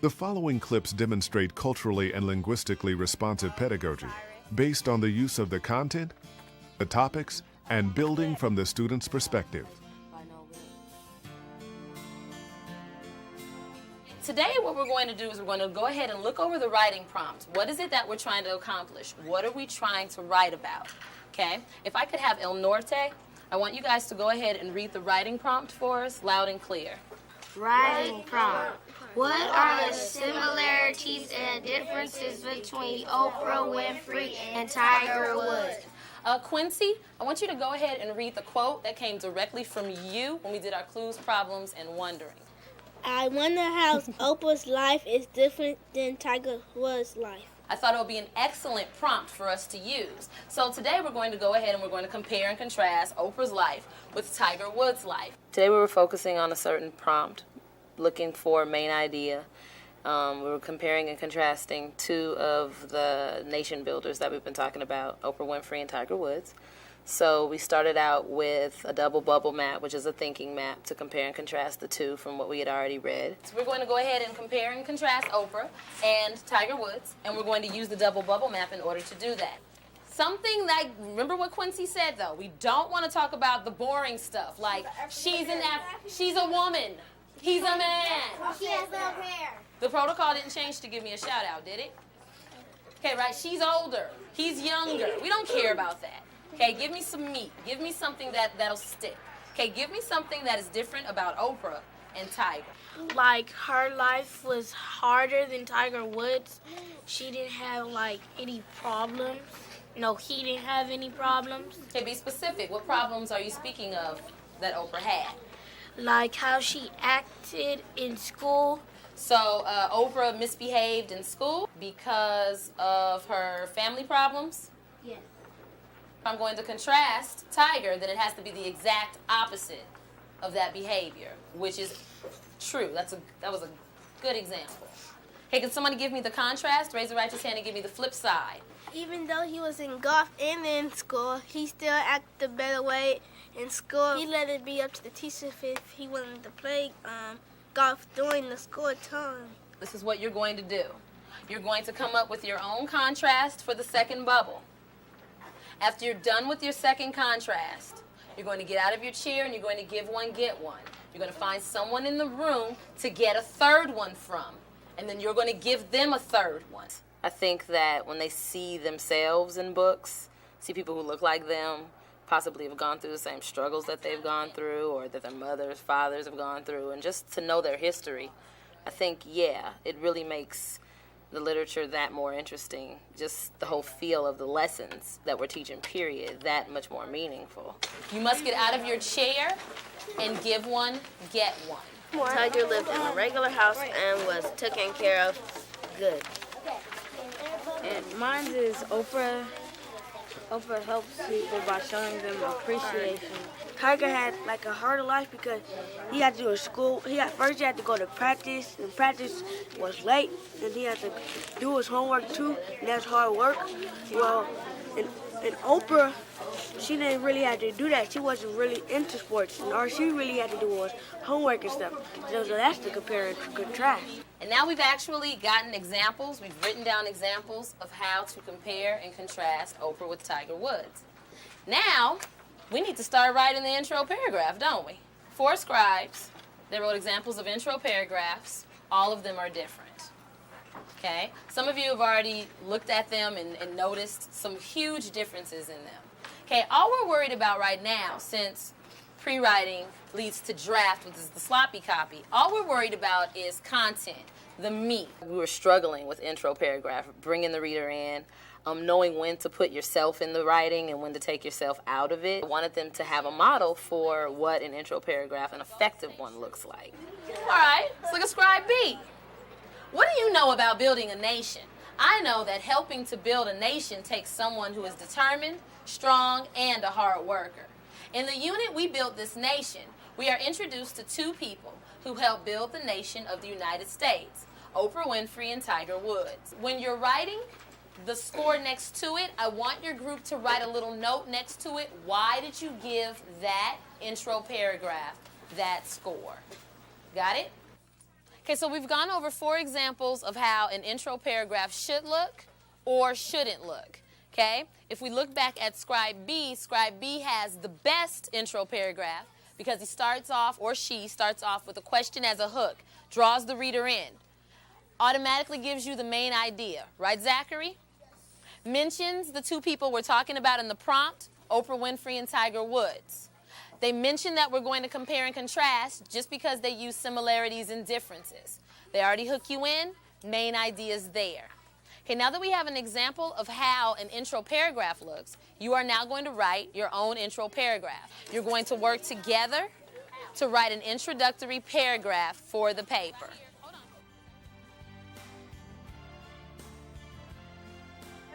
The following clips demonstrate culturally and linguistically responsive pedagogy based on the use of the content, the topics, and building from the student's perspective. Today what we're going to do is we're going to go ahead and look over the writing prompt. What is it that we're trying to accomplish? What are we trying to write about? Okay? If I could have El Norte, I want you guys to go ahead and read the writing prompt for us loud and clear. Writing prompt. What are the similarities and differences between Oprah Winfrey and Tiger Woods? Quincy, I want you to go ahead and read the quote that came directly from you when we did our clues, problems, and wondering. I wonder how Oprah's life is different than Tiger Woods' life. I thought it would be an excellent prompt for us to use. So today we're going to go ahead and we're going to compare and contrast Oprah's life with Tiger Woods' life. Today we were focusing on a certain prompt, looking for a main idea. We were comparing and contrasting two of the nation builders that we've been talking about, Oprah Winfrey and Tiger Woods. So we started out with a double bubble map, which is a thinking map, to compare and contrast the two from what we had already read. So we're going to go ahead and compare and contrast Oprah and Tiger Woods, and we're going to use the double bubble map in order to do that. Something that, remember what Quincy said though, we don't want to talk about the boring stuff, like she's a woman, he's a man. She has no hair. The protocol didn't change to give me a shout out, did it? Okay, right, she's older, he's younger. We don't care about that. Okay, give me some meat. Give me something that'll stick. Okay, give me something that is different about Oprah and Tiger. Like, her life was harder than Tiger Woods. She didn't have, any problems. No, he didn't have any problems. Okay, be specific. What problems are you speaking of that Oprah had? Like how she acted in school. So, Oprah misbehaved in school because of her family problems? Yes. If I'm going to contrast Tiger, then it has to be the exact opposite of that behavior, which is true. That was a good example. Hey, can somebody give me the contrast? Raise the righteous hand and give me the flip side. Even though he was in golf and in school, he still acted a better way in school. He let it be up to the teacher if he wanted to play golf during the school time. This is what you're going to do. You're going to come up with your own contrast for the second bubble. After you're done with your second contrast, you're going to get out of your chair and you're going to give one, get one. You're going to find someone in the room to get a third one from, and then you're going to give them a third one. I think that when they see themselves in books, see people who look like them, possibly have gone through the same struggles that they've gone through or that their mothers, fathers have gone through, and just to know their history, I think, yeah, it really makes the literature that more interesting, just the whole feel of the lessons that we're teaching, period, that much more meaningful. You must get out of your chair and give one, get one. Tiger lived in a regular house and was taken care of good. And mine is Oprah. Oprah helps people by showing them appreciation. Tiger had a harder life because he had to do a school. First he had to go to practice, and practice was late, and he had to do his homework too, and that's hard work. Well, and Oprah, she didn't really have to do that. She wasn't really into sports, and all she really had to do was homework and stuff. So that's the compare and contrast. And now we've actually gotten examples, we've written down examples of how to compare and contrast Oprah with Tiger Woods. Now, we need to start writing the intro paragraph, don't we? 4 scribes, they wrote examples of intro paragraphs. All of them are different, okay? Some of you have already looked at them and noticed some huge differences in them. Okay, all we're worried about right now, since pre-writing leads to draft, which is the sloppy copy, all we're worried about is content, the meat. We were struggling with intro paragraph, bringing the reader in, knowing when to put yourself in the writing and when to take yourself out of it. I wanted them to have a model for what an intro paragraph, an effective one, looks like. All right, let's look at scribe B. What do you know about building a nation? I know that helping to build a nation takes someone who is determined, strong, and a hard worker. In the unit We Built This Nation, we are introduced to 2 people who helped build the nation of the United States, Oprah Winfrey and Tiger Woods. When you're writing the score next to it, I want your group to write a little note next to it. Why did you give that intro paragraph that score? Got it? Okay, so we've gone over 4 examples of how an intro paragraph should look or shouldn't look. Okay? If we look back at Scribe B has the best intro paragraph because he starts off, or she starts off, with a question as a hook, draws the reader in, automatically gives you the main idea. Right, Zachary? Mentions the 2 people we're talking about in the prompt, Oprah Winfrey and Tiger Woods. They mention that we're going to compare and contrast just because they use similarities and differences. They already hook you in, main ideas there. Okay, now that we have an example of how an intro paragraph looks, you are now going to write your own intro paragraph. You're going to work together to write an introductory paragraph for the paper.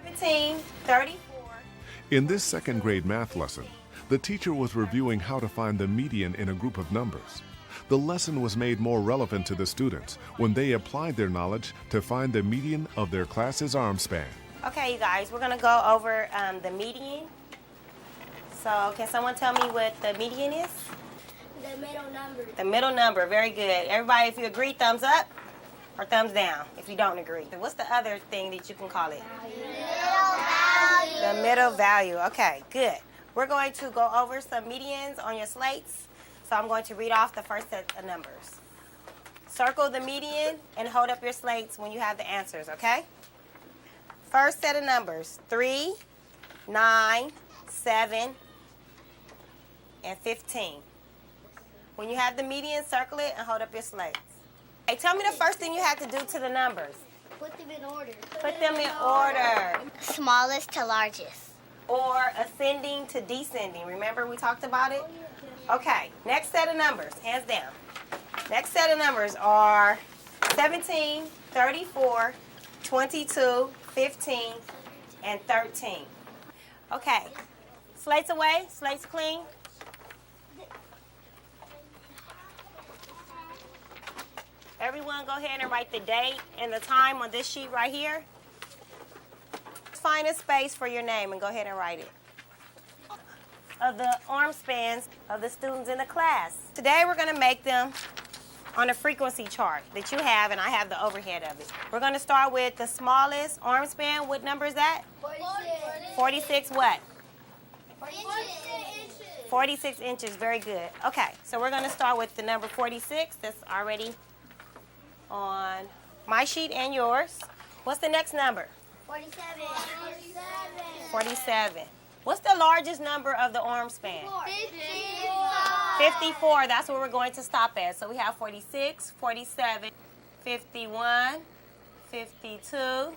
1734. In this second grade math lesson, the teacher was reviewing how to find the median in a group of numbers. The lesson was made more relevant to the students when they applied their knowledge to find the median of their class's arm span. Okay, you guys, we're going to go over the median. So, can someone tell me what the median is? The middle number. The middle number, very good. Everybody, if you agree, thumbs up or thumbs down if you don't agree. What's the other thing that you can call it? Middle value. The middle value. Okay, good. We're going to go over some medians on your slates. So I'm going to read off the first set of numbers. Circle the median and hold up your slates when you have the answers, okay? First set of numbers, 3, 9, 7, and 15. When you have the median, circle it and hold up your slates. Hey, tell me the first thing you have to do to the numbers. Put them in order. Put them in order. Smallest to largest. Or ascending to descending. Remember we talked about it? Okay, next set of numbers, hands down. Next set of numbers are 17, 34, 22, 15, and 13. Okay, slates away, slates clean. Everyone go ahead and write the date and the time on this sheet right here. Find a space for your name and go ahead and write it. Of the arm spans of the students in the class. Today we're going to make them on a frequency chart that you have, and I have the overhead of it. We're going to start with the smallest arm span. What number is that? 46. 46 what? 46 inches. 46 inches, very good. Okay, so we're going to start with the number 46. That's already on my sheet and yours. What's the next number? 47. 47. What's the largest number of the arm span? 54. 54, that's where we're going to stop at. So we have 46, 47, 51, 52,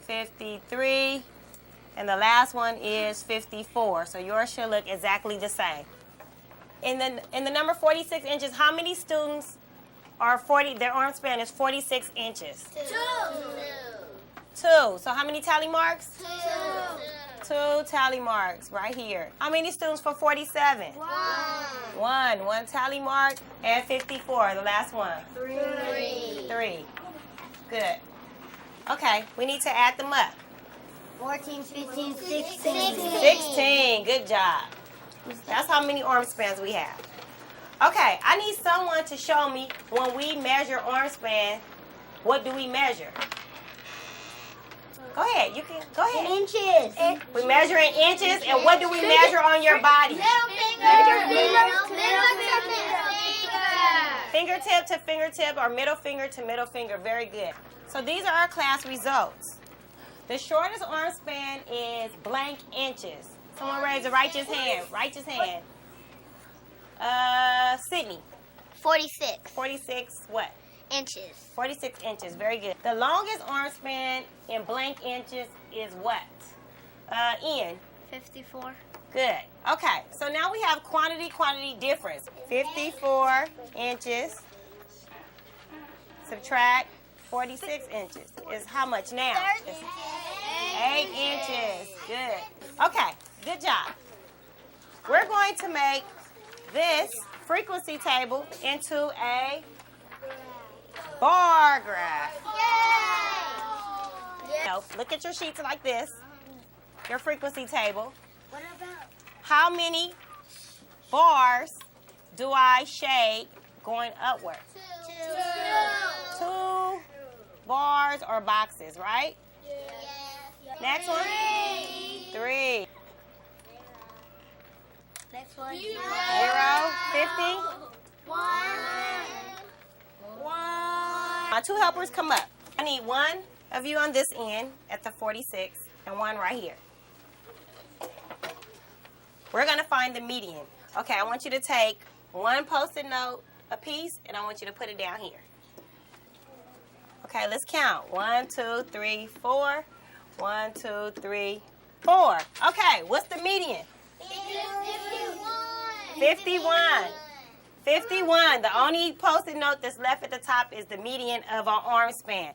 53, and the last one is 54. So yours should look exactly the same. In the number 46 inches, how many students are their arm span is 46 inches? 2. So how many tally marks? 2 tally marks right here. How many students for 47? 1. 1 tally mark. And 54, the last one? 3. Good. Okay, we need to add them up. 14, 15, 16. 16, good job. That's how many arm spans we have. Okay, I need someone to show me when we measure arm span, what do we measure? Go ahead, you can, go ahead. Inches. We measure in inches, and what do we measure on your body? Fingertip to fingertip or middle finger to middle finger, very good. So these are our class results. The shortest arm span is blank inches. Someone raise a righteous hand, Sydney. 46 46 what? inches. 46 inches, very good. The longest arm span in blank inches is what? Ian. 54. Good. Okay, so now we have quantity difference. 54 inches. Subtract 46 inches is how much now? 8 inches. Good. Okay, good job. We're going to make this frequency table into a bar graph. No, look at your sheets like this. Your frequency table. What about? How many bars do I shade going upward? 2. cars or boxes, right? Yes. Next one? 3. Next one. 0, 50. 1. My 2 helpers come up. I need one of you on this end at the 46 and one right here. We're going to find the median. Okay, I want you to take one Post-it note a piece, and I want you to put it down here. Okay, let's count. 1, 2, 3, 4. 1, 2, 3, 4. Okay, what's the median? 51. 51. The only Post-it note that's left at the top is the median of our arm span.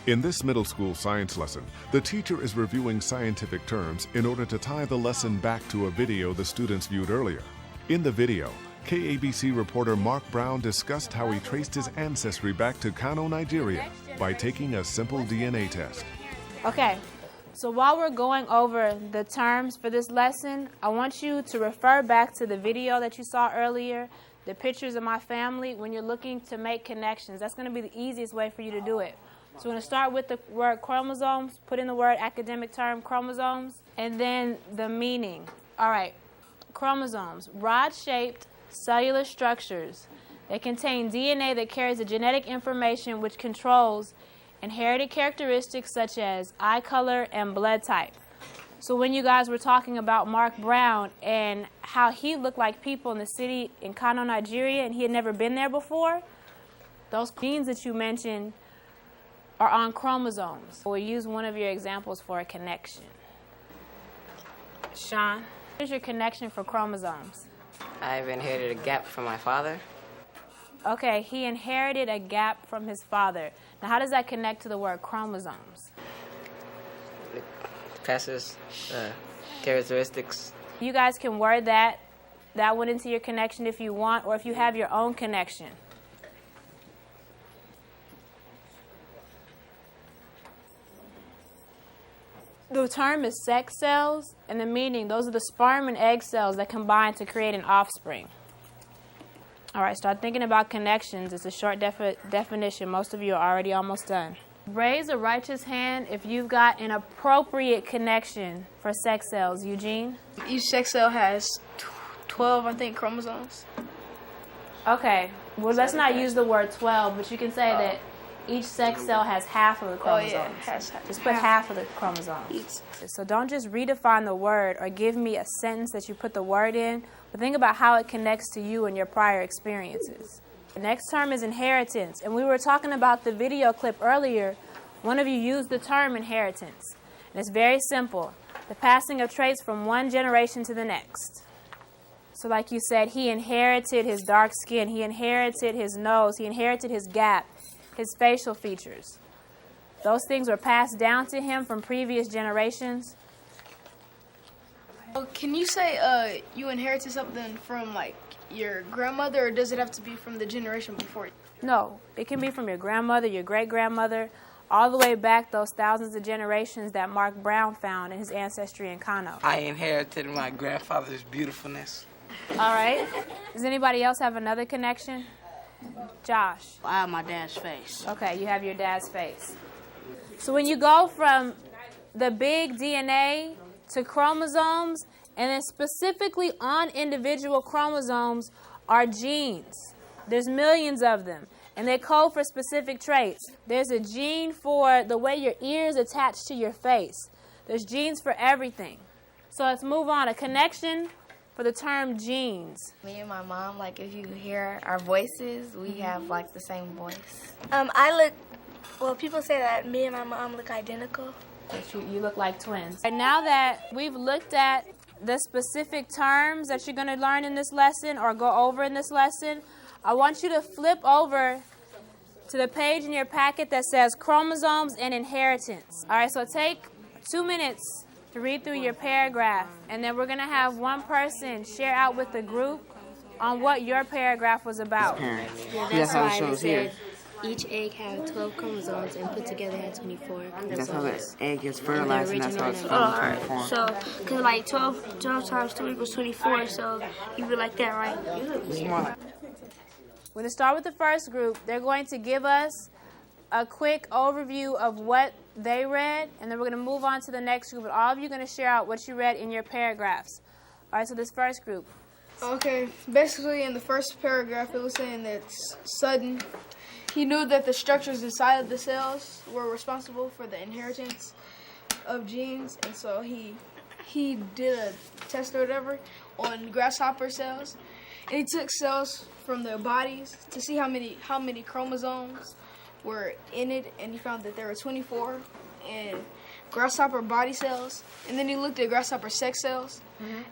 In this middle school science lesson, the teacher is reviewing scientific terms in order to tie the lesson back to a video the students viewed earlier. In the video, KABC reporter Mark Brown discussed how he traced his ancestry back to Kano, Nigeria by taking a simple DNA test. Okay, so while we're going over the terms for this lesson, I want you to refer back to the video that you saw earlier, the pictures of my family, when you're looking to make connections. That's going to be the easiest way for you to do it. So we're going to start with the word chromosomes, put in the word academic term chromosomes, and then the meaning. All right, chromosomes, rod-shaped cellular structures that contain DNA that carries the genetic information which controls inherited characteristics such as eye color and blood type. So when you guys were talking about Mark Brown and how he looked like people in the city in Kano, Nigeria, and he had never been there before, those genes that you mentioned are on chromosomes. We'll use one of your examples for a connection. Sean, what is your connection for chromosomes? I've inherited a gap from my father. Okay, he inherited a gap from his father. Now, how does that connect to the word chromosomes? It passes characteristics. You guys can word that one into your connection if you want, or if you have your own connection. The term is sex cells, and the meaning, those are the sperm and egg cells that combine to create an offspring. All right, start thinking about connections. It's a short definition. Most of you are already almost done. Raise a righteous hand if you've got an appropriate connection for sex cells. Eugene? Each sex cell has 12, I think, chromosomes. Okay, well, let's not use the word 12, but you can say that each sex cell has half of the chromosomes. Just put half of the chromosomes. So don't just redefine the word or give me a sentence that you put the word in, but think about how it connects to you and your prior experiences. The next term is inheritance. And we were talking about the video clip earlier. One of you used the term inheritance. And it's very simple. The passing of traits from one generation to the next. So like you said, he inherited his dark skin. He inherited his nose. He inherited his gap, his facial features. Those things were passed down to him from previous generations. Can you say you inherited something from, like, your grandmother, or does it have to be from the generation before you? No, it can be from your grandmother, your great-grandmother, all the way back those thousands of generations that Mark Brown found in his ancestry in Kano. I inherited my grandfather's beautifulness. All right. Does anybody else have another connection? Josh. I have my dad's face. Okay, you have your dad's face. So when you go from the big DNA to chromosomes, and then specifically on individual chromosomes are genes. There's millions of them, and they code for specific traits. There's a gene for the way your ears attach to your face. There's genes for everything. So let's move on. A connection for the term genes. Me and my mom, like, if you hear our voices, we have, like, the same voice. People say that me and my mom look identical. You look like twins. And now that we've looked at the specific terms that you're going to learn in this lesson or go over in this lesson, I want you to flip over to the page in your packet that says chromosomes and inheritance. All right, so take 2 minutes to read through your paragraph, and then we're going to have one person share out with the group on what your paragraph was about. Yeah, that's why it said each egg has 12 chromosomes and put together has 24. That's how the egg gets fertilized, and that's how it's Alright, so, because like 12 times 2 equals 24, so you be like that, right? It's more like We're going to start with the first group. They're going to give us a quick overview of what they read, and then we're going to move on to the next group. And all of you are going to share out what you read in your paragraphs. All right, so this first group. Okay, basically in the first paragraph, it was saying that Sutton, he knew that the structures inside of the cells were responsible for the inheritance of genes, and so he did a test or whatever on grasshopper cells, and he took cells from their bodies to see how many chromosomes were in it, and he found that there were 24 in grasshopper body cells, and then he looked at grasshopper sex cells,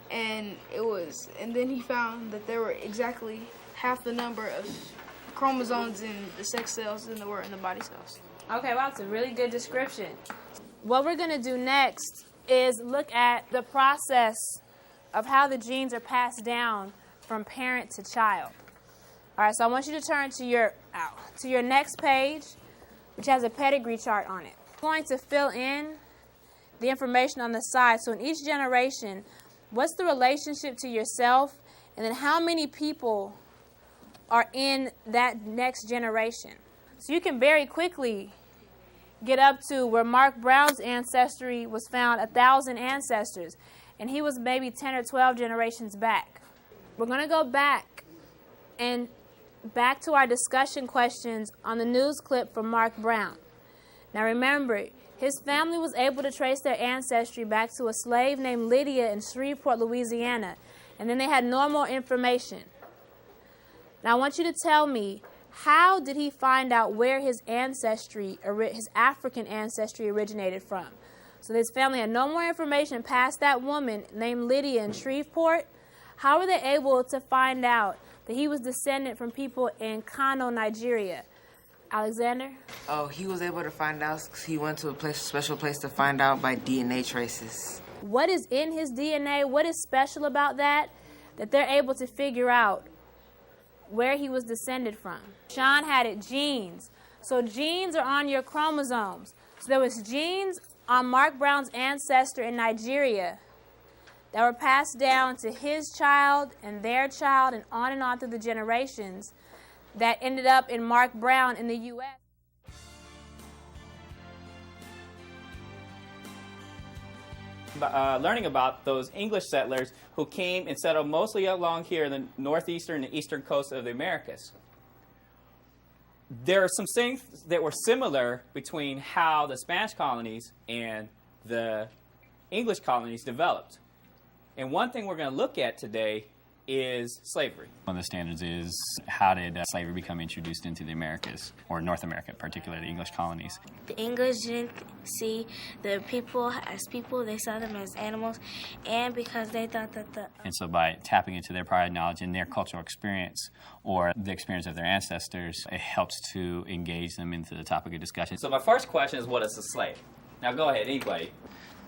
and then he found that there were exactly half the number of chromosomes in the sex cells than there were in the body cells. Okay, well, that's a really good description. What we're going to do next is look at the process of how the genes are passed down from parent to child. All right, so I want you to turn to your next page, which has a pedigree chart on it. I'm going to fill in the information on the side. So in each generation, what's the relationship to yourself, and then how many people are in that next generation? So you can very quickly get up to where Mark Brown's ancestry was found 1,000 ancestors, and he was maybe 10 or 12 generations back. We're going to go back to our discussion questions on the news clip from Mark Brown. Now remember, his family was able to trace their ancestry back to a slave named Lydia in Shreveport, Louisiana, and then they had no more information. Now I want you to tell me, how did he find out where his African ancestry originated from? So his family had no more information past that woman named Lydia in Shreveport. How were they able to find out that he was descendant from people in Kano, Nigeria? Alexander? Oh, he was able to find out because he went to a special place to find out by DNA traces. What is in his DNA? What is special about that they're able to figure out where he was descended from? Sean had it, genes. So genes are on your chromosomes. So there was genes on Mark Brown's ancestor in Nigeria that were passed down to his child and their child and on through the generations that ended up in Mark Brown in the U.S. Learning about those English settlers who came and settled mostly along here in the northeastern and eastern coast of the Americas. There are some things that were similar between how the Spanish colonies and the English colonies developed. And one thing we're going to look at today is slavery. One of the standards is, how did slavery become introduced into the Americas, or North America, particularly the English colonies? The English didn't see the people as people, they saw them as animals, and because they thought that And so by tapping into their prior knowledge and their cultural experience, or the experience of their ancestors, it helps to engage them into the topic of discussion. So my first question is, what is a slave? Now go ahead, anybody.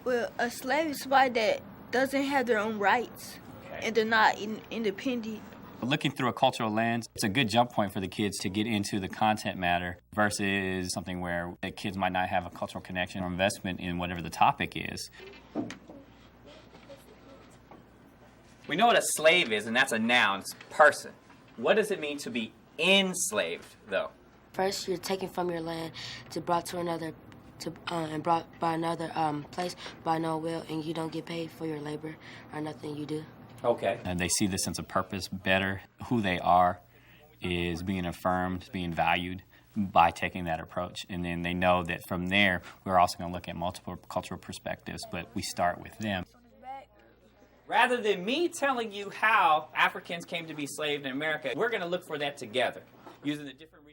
Well, a slave is somebody that doesn't have their own rights. And they're not independent. Looking through a cultural lens, it's a good jump point for the kids to get into the content matter versus something where the kids might not have a cultural connection or investment in whatever the topic is. We know what a slave is, and that's a noun, it's a person. What does it mean to be enslaved, though? First, you're taken from your land to brought to another and brought by another place by no will, and you don't get paid for your labor or nothing you do. Okay. And they see the sense of purpose better. Who they are is being affirmed, being valued by taking that approach. And then they know that from there, we're also going to look at multiple cultural perspectives, but we start with them. Rather than me telling you how Africans came to be enslaved in America, we're going to look for that together using the different